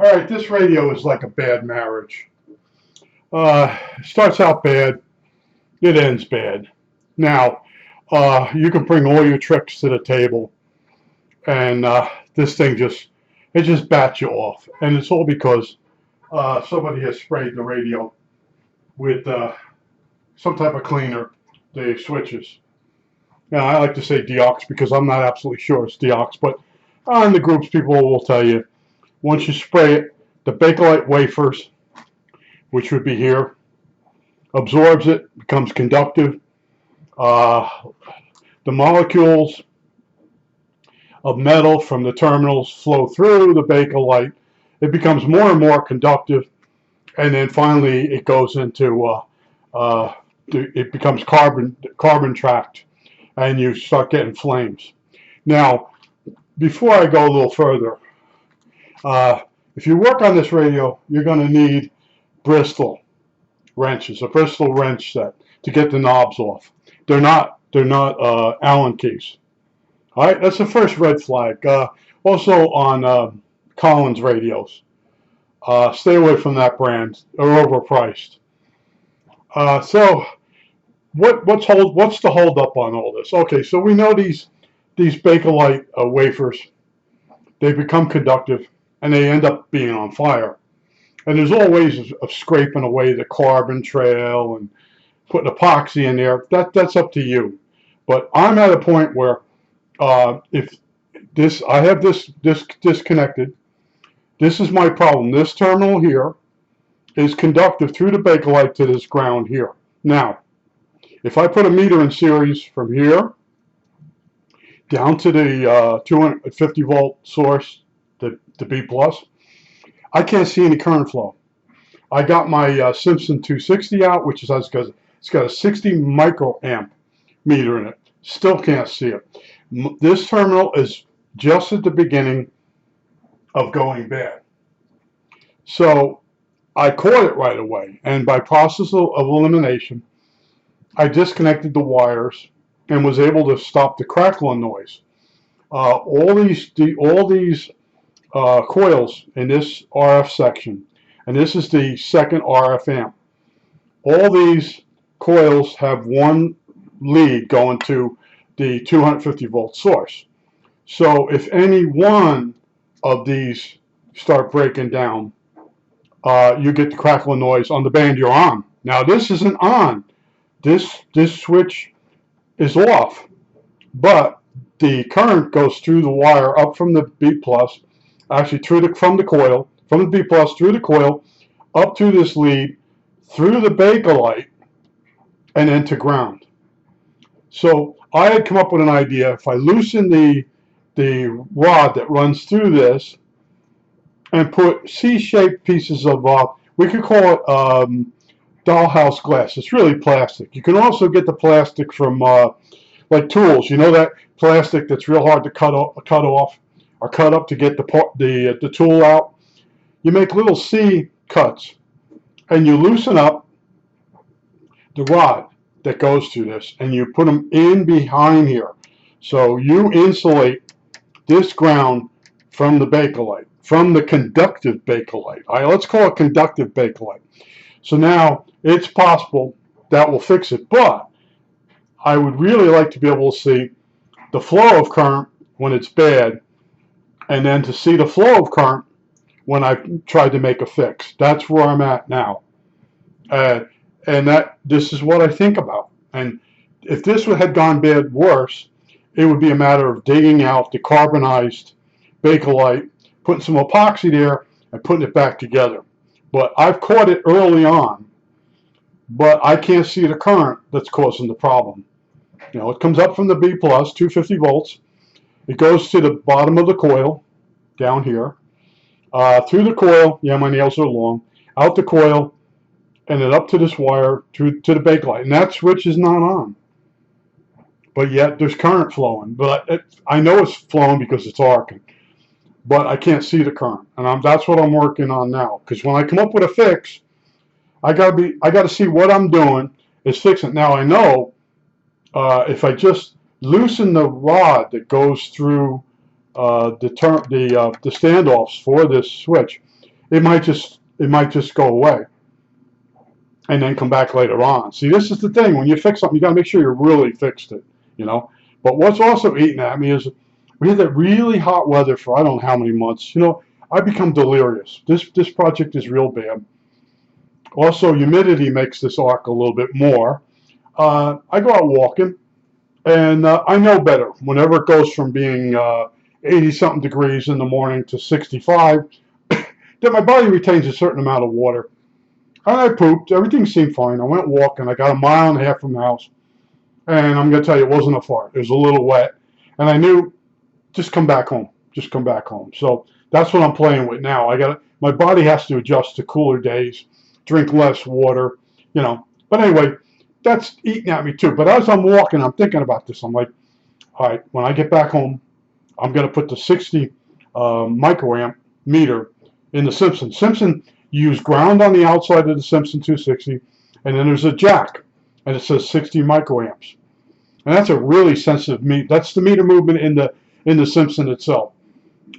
All right, this radio is like a bad marriage. It starts out bad, it ends bad. Now, you can bring all your tricks to the table, and this thing just bats you off, and it's all because somebody has sprayed the radio with some type of cleaner, the switches. Now, I like to say deox because I'm not absolutely sure it's deox, but in the groups, people will tell you once you spray it, the Bakelite wafers, which would be here, absorbs it, becomes conductive. Uh, the molecules of metal from the terminals flow through the Bakelite. It becomes more and more conductive, and then finally it goes into it becomes carbon tracked, and you start getting flames. Now, before I go a little further, uh, if you work on this radio, you're going to need Bristol wrenches, a Bristol wrench set to get the knobs off. They're not Allen keys. All right, that's the first red flag. Also on Collins radios, stay away from that brand. They're overpriced. So what's the hold up on all this? Okay, so we know these Bakelite wafers, they become conductive and they end up being on fire. And there's all ways of scraping away the carbon trail and putting epoxy in there. That's up to you. But I'm at a point where if I have this disconnected. This is my problem. This terminal here is conductive through the Bakelite to this ground here. Now, if I put a meter in series from here down to the 250 volt source, the B plus, I can't see any current flow. I got my Simpson 260 out, which is because it's got a 60 microamp meter in it. Still can't see it. This terminal is just at the beginning of going bad. So I caught it right away, and by process of elimination, I disconnected the wires and was able to stop the crackling noise. All these coils in this RF section, and this is the second RF amp. All these coils have one lead going to the 250 volt source. So if any one of these start breaking down, you get the crackling noise on the band you're on. Now this isn't on. This switch is off, but the current goes through the wire up from the B plus, actually from the B plus through the coil, up through this lead, through the Bakelite, and then to ground. So I had come up with an idea. If I loosen the rod that runs through this and put C-shaped pieces of, we could call it dollhouse glass. It's really plastic. You can also get the plastic from like tools. You know that plastic that's real hard to cut off or cut up to get the tool out. You make little C cuts and you loosen up the rod that goes through this, and you put them in behind here. So you insulate this ground from the Bakelite, from the conductive Bakelite. All right, let's call it conductive Bakelite. So now it's possible that will fix it, but I would really like to be able to see the flow of current when it's bad, and then to see the flow of current when I tried to make a fix. That's where I'm at now. And this is what I think about. And if this had gone bad worse, it would be a matter of digging out the carbonized Bakelite, putting some epoxy there, and putting it back together. But I've caught it early on, but I can't see the current that's causing the problem. You know, it comes up from the B plus, 250 volts. It goes to the bottom of the coil, down here. Through the coil, yeah, my nails are long, out the coil, and then up to this wire to the Bakelite. And that switch is not on. But yet there's current flowing. But I know it's flowing because it's arcing. But I can't see the current. And that's what I'm working on now. Because when I come up with a fix, I gotta see what I'm doing is fixing it. Now I know if I just loosen the rod that goes through the standoffs for this switch, it might just go away and then come back later on. See, this is the thing. When you fix something, you got to make sure you really fixed it, you know. But what's also eating at me is we had that really hot weather for I don't know how many months. You know, I become delirious. This project is real bad. Also, humidity makes this arc a little bit more. I go out walking, and I know better. Whenever it goes from being 80-something degrees in the morning to 65, that my body retains a certain amount of water. And I pooped. Everything seemed fine. I went walking. I got a mile and a half from the house. And I'm going to tell you, it wasn't a fart. It was a little wet. And I knew, just come back home. Just come back home. So that's what I'm playing with now. My body has to adjust to cooler days, drink less water, you know. But anyway, that's eating at me too. But as I'm walking, I'm thinking about this. I'm like, all right, when I get back home, I'm going to put the 60 microamp meter in the Simpson. Simpson, you use ground on the outside of the Simpson 260, and then there's a jack, and it says 60 microamps. And that's a really sensitive meter. That's the meter movement in the Simpson itself.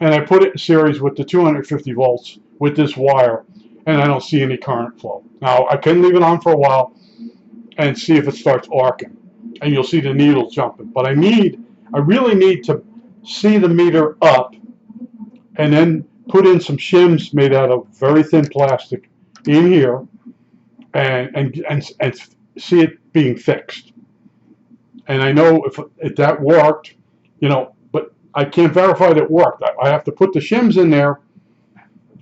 And I put it in series with the 250 volts with this wire, and I don't see any current flow. Now, I can leave it on for a while and see if it starts arcing, and you'll see the needle jumping. But I really need to see the meter up, and then put in some shims made out of very thin plastic in here, and see it being fixed. And I know if that worked, you know, but I can't verify that it worked. I have to put the shims in there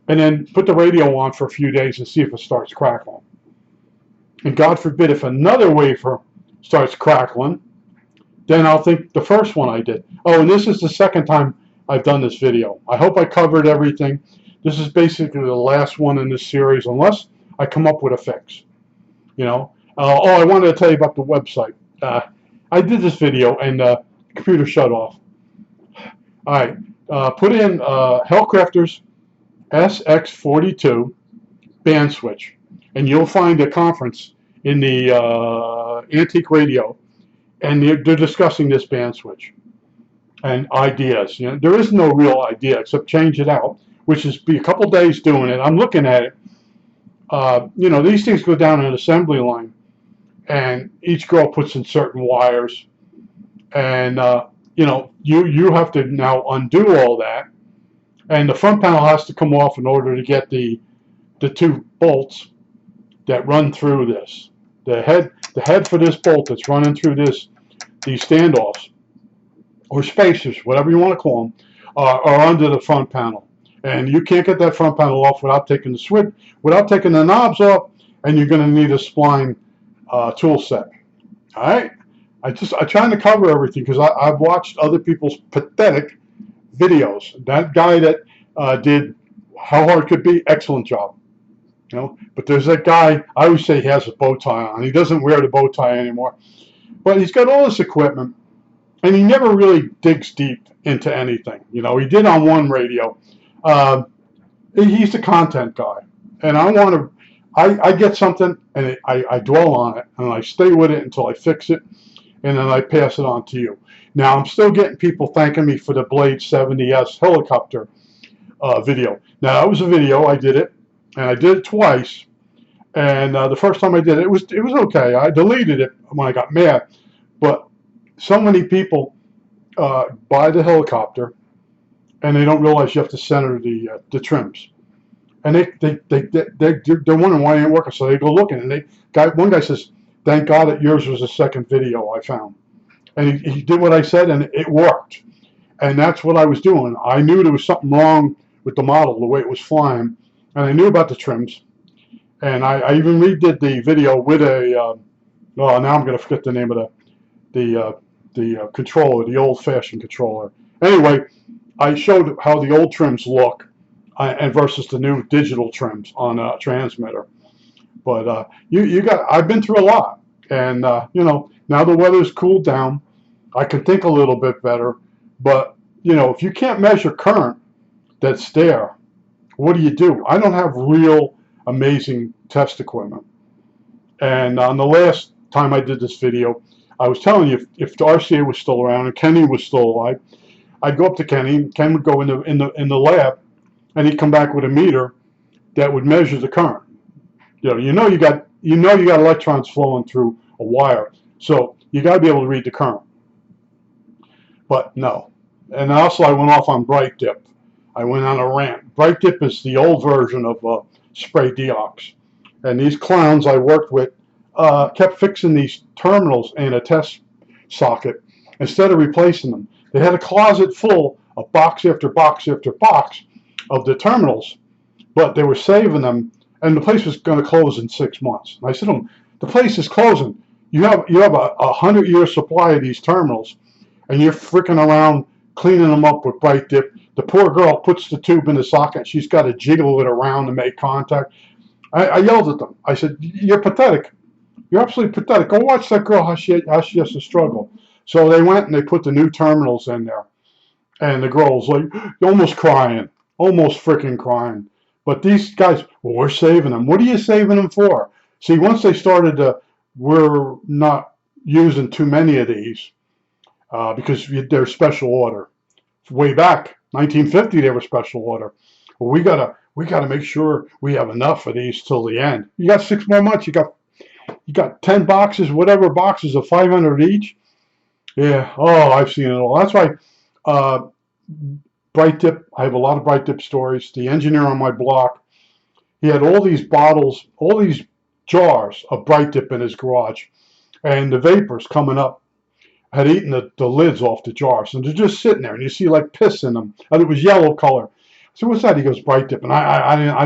and then put the radio on for a few days and see if it starts crackling. And God forbid if another wafer starts crackling, then I'll think the first one I did. Oh, and this is the second time I've done this video. I hope I covered everything. This is basically the last one in this series, unless I come up with a fix. You know. I wanted to tell you about the website. I did this video and the computer shut off. All right, put in Hellcrafters SX42 band switch, and you'll find a conference in the Antique Radio, and they're discussing this band switch and ideas. You know, there is no real idea except change it out, which is be a couple days doing it. I'm looking at it. You know, these things go down an assembly line, and each girl puts in certain wires, and you know, you have to now undo all that, and the front panel has to come off in order to get the two bolts that run through this. The head for this bolt that's running through these standoffs or spacers, whatever you want to call them, are under the front panel, and you can't get that front panel off without taking the switch, without taking the knobs off, and you're going to need a spline tool set. All right, I'm trying to cover everything because I've watched other people's pathetic videos. That guy that did How Hard Could Be, excellent job. You know, but there's that guy, I always say he has a bow tie on. He doesn't wear the bow tie anymore. But he's got all this equipment, and he never really digs deep into anything. You know, he did on one radio. He's the content guy. And I get something, and I dwell on it, and I stay with it until I fix it, and then I pass it on to you. Now, I'm still getting people thanking me for the Blade 70S helicopter video. Now, that was a video. I did it. And I did it twice, and the first time I did it, it was okay. I deleted it when I got mad, but so many people buy the helicopter, and they don't realize you have to center the trims, and they're wondering why it ain't working. So they go looking, and one guy says, "Thank God that yours was the second video I found," and he did what I said, and it worked, and that's what I was doing. I knew there was something wrong with the model, the way it was flying. And I knew about the trims, and I even redid the video with a. Now I'm going to forget the name of the controller, the old-fashioned controller. Anyway, I showed how the old trims look, and versus the new digital trims on a transmitter. But I've been through a lot, and you know, now the weather's cooled down. I can think a little bit better, but you know, if you can't measure current that's there, what do? I don't have real amazing test equipment. And on the last time I did this video, I was telling you if the RCA was still around and Kenny was still alive, I'd go up to Kenny. Ken would go in the lab, and he'd come back with a meter, that would measure the current. You got electrons flowing through a wire, so you got to be able to read the current. But no. And also I went off on Bright Dip. I went on a rant. Bright Dip is the old version of spray deox. And these clowns I worked with kept fixing these terminals in a test socket instead of replacing them. They had a closet full of box after box after box of the terminals, but they were saving them, and the place was going to close in 6 months. And I said to them, the place is closing. You have a 100-year supply of these terminals, and you're freaking around cleaning them up with Bright Dip. The poor girl puts the tube in the socket, and she's got to jiggle it around to make contact. I yelled at them. I said, you're pathetic. You're absolutely pathetic. Go watch that girl, how she has to struggle. So they went and they put the new terminals in there. And the girl was like, almost crying. Almost freaking crying. But these guys, well, we're saving them. What are you saving them for? See, once they started to, we're not using too many of these because they're special order. Way back, 1950, they were special order. Well, we gotta make sure we have enough of these till the end. You got 6 more months. You got 10 boxes, whatever boxes of 500 each. Yeah. Oh, I've seen it all. That's why Bright Dip. I have a lot of Bright Dip stories. The engineer on my block, he had all these bottles, all these jars of Bright Dip in his garage, and the vapors coming up had eaten the lids off the jars, and they're just sitting there, and you see like piss in them, and it was yellow color. So what's that? He goes, Bright Dip, and I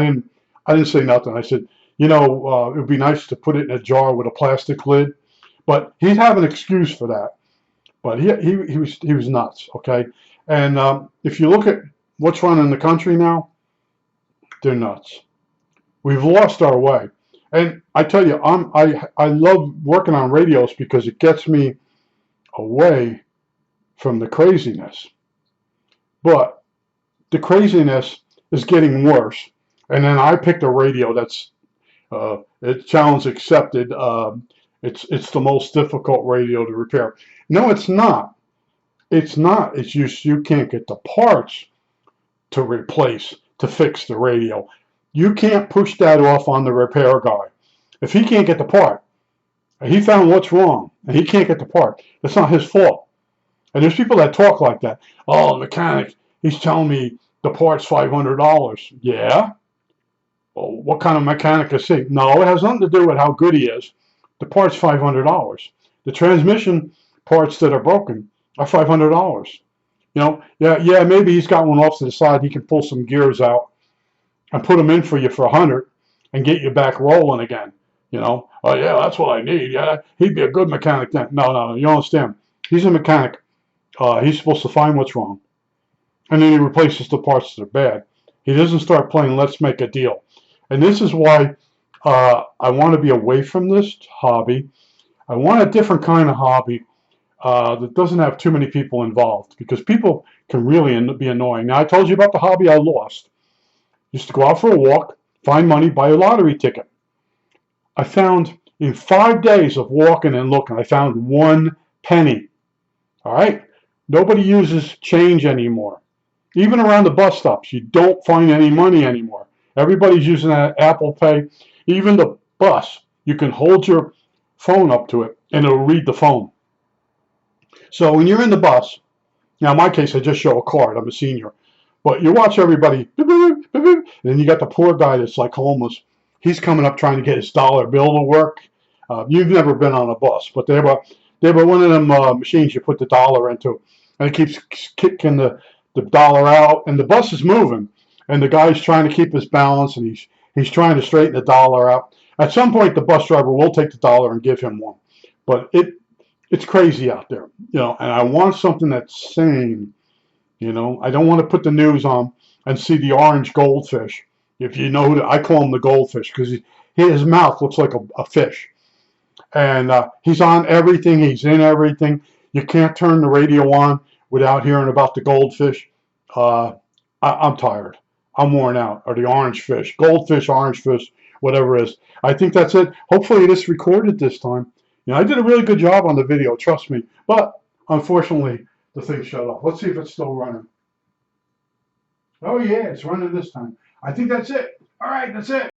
didn't say nothing. I said, it would be nice to put it in a jar with a plastic lid, but he'd have an excuse for that. But he was nuts, okay? And if you look at what's running the country now, they're nuts. We've lost our way. And I tell you, I love working on radios because it gets me away from the craziness. But the craziness is getting worse. And then I picked a radio that's it's challenge accepted. It's the most difficult radio to repair. No, it's not. It's not. It's just you can't get the parts to replace, to fix the radio. You can't push that off on the repair guy. If he can't get the part, and he found what's wrong, and he can't get the part, that's not his fault. And there's people that talk like that. Oh, mechanic, he's telling me the part's $500. Yeah? Well, what kind of mechanic is he? No, it has nothing to do with how good he is. The part's $500. The transmission parts that are broken are $500. Yeah, maybe he's got one off to the side. He can pull some gears out and put them in for you for $100 and get you back rolling again. Oh yeah, that's what I need. Yeah, he'd be a good mechanic then. No, you don't understand. He's a mechanic. He's supposed to find what's wrong, and then he replaces the parts that are bad. He doesn't start playing let's make a deal. And this is why I want to be away from this hobby. I want a different kind of hobby that doesn't have too many people involved, because people can really be annoying. Now, I told you about the hobby I lost. Used to go out for a walk, find money, buy a lottery ticket. I found, in 5 days of walking and looking, I found 1 penny. All right? Nobody uses change anymore. Even around the bus stops, you don't find any money anymore. Everybody's using that Apple Pay. Even the bus, you can hold your phone up to it, and it'll read the phone. So when you're in the bus, now in my case, I just show a card. I'm a senior. But you watch everybody, and then you got the poor guy that's like homeless. He's coming up trying to get his dollar bill to work. You've never been on a bus, but they were one of them machines you put the dollar into, and it keeps kicking the dollar out, and the bus is moving, and the guy's trying to keep his balance, and he's trying to straighten the dollar out. At some point, the bus driver will take the dollar and give him one, but it's crazy out there, and I want something that's sane. I don't want to put the news on and see the orange goldfish. If you know, I call him the goldfish because his mouth looks like a fish. And he's on everything. He's in everything. You can't turn the radio on without hearing about the goldfish. I'm tired. I'm worn out. Or the orange fish. Goldfish, orange fish, whatever it is. I think that's it. Hopefully it is recorded this time. I did a really good job on the video, trust me. But unfortunately, the thing shut off. Let's see if it's still running. Oh yeah, it's running this time. I think that's it. All right, that's it.